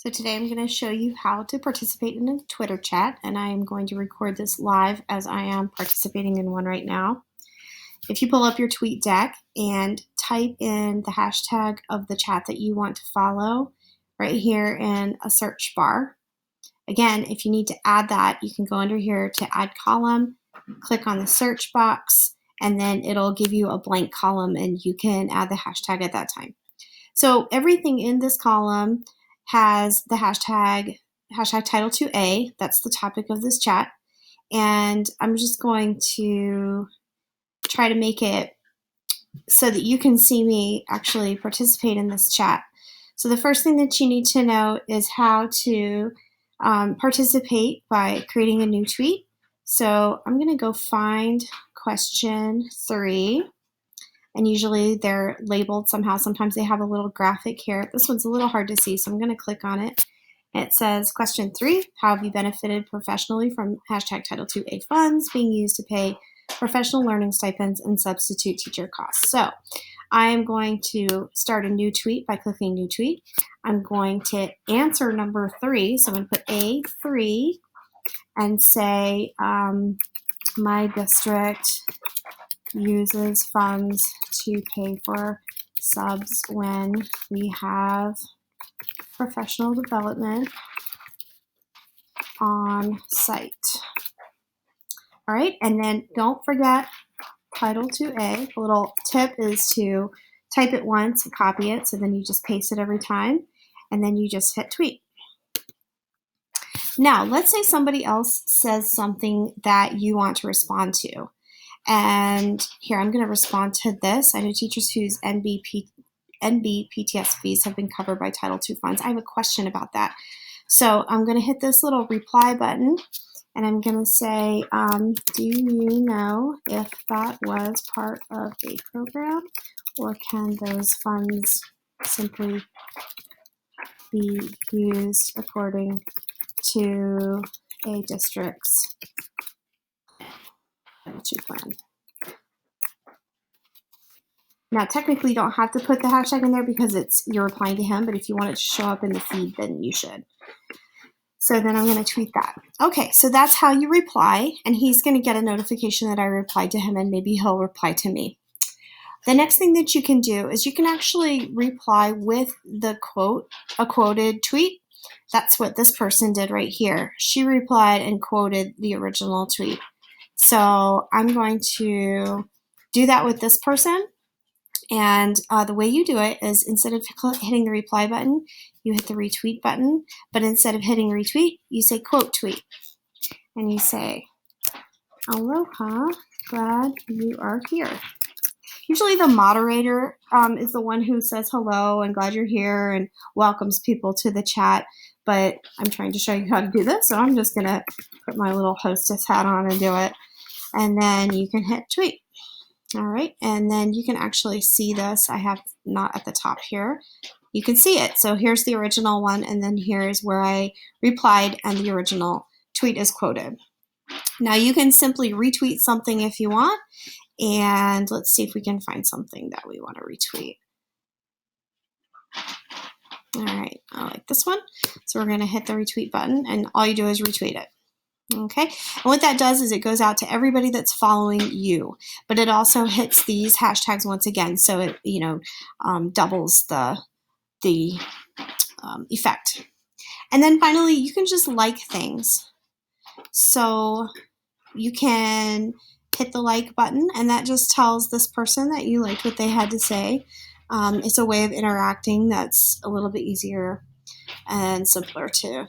So today I'm going to show you how to participate in a Twitter chat, and I am going to record this live as I am participating in one right now. If you pull up your TweetDeck and type in the hashtag of the chat that you want to follow right here in a search bar. Again, if you need to add that, you can go under here to add column, click on the search box, and then it'll give you a blank column and you can add the hashtag at that time. So everything in this column has the hashtag Title2A. That's the topic of this chat. And I'm just going to try to make it so that you can see me actually participate in this chat. So the first thing that you need to know is how to participate by creating a new tweet. So I'm going to go find question 3. And usually they're labeled somehow. Sometimes they have a little graphic here. This one's a little hard to see, so I'm going to click on it. It says, question 3, how have you benefited professionally from hashtag Title2A funds being used to pay professional learning stipends and substitute teacher costs? So I am going to start a new tweet by clicking new tweet. I'm going to answer number 3. So I'm going to put A3 and say, my district uses funds to pay for subs when we have professional development on site. All right, and then don't forget Title2A. A little tip is to type it once and copy it, so then you just paste it every time, and then you just hit tweet. Now, let's say somebody else says something that you want to respond to. And here, I'm going to respond to this. I know teachers whose NBPTS fees have been covered by Title II funds. I have a question about that. So I'm going to hit this little reply button, and I'm going to say, do you know if that was part of a program, or can those funds simply be used according to a district's plan? Now, technically, you don't have to put the hashtag in there because you're replying to him, but if you want it to show up in the feed, then you should. So then I'm going to tweet that. Okay, so that's how you reply, and he's going to get a notification that I replied to him, and maybe he'll reply to me. The next thing that you can do is you can actually reply with the quote, a quoted tweet. That's what this person did right here. She replied and quoted the original tweet. So I'm going to do that with this person. And the way you do it is instead of hitting the reply button, you hit the retweet button. But instead of hitting retweet, you say quote tweet. And you say, aloha, glad you are here. Usually the moderator is the one who says hello and glad you're here and welcomes people to the chat. But I'm trying to show you how to do this, so I'm just going to put my little hostess hat on and do it. And then you can hit tweet. All right, and then you can actually see this. I have not at the top here. You can see it. So here's the original one, and then here's where I replied, and the original tweet is quoted. Now you can simply retweet something if you want, and let's see if we can find something that we want to retweet. All right, I like this one. So we're going to hit the retweet button, and all you do is retweet it. Okay, and what that does is it goes out to everybody that's following you, but it also hits these hashtags once again, so it doubles the effect. And then finally, you can just like things. So you can hit the like button, and that just tells this person that you liked what they had to say. It's a way of interacting that's a little bit easier and simpler to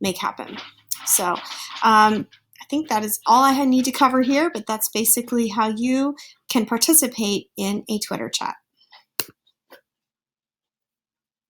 make happen. So I think that is all I need to cover here, but that's basically how you can participate in a Twitter chat.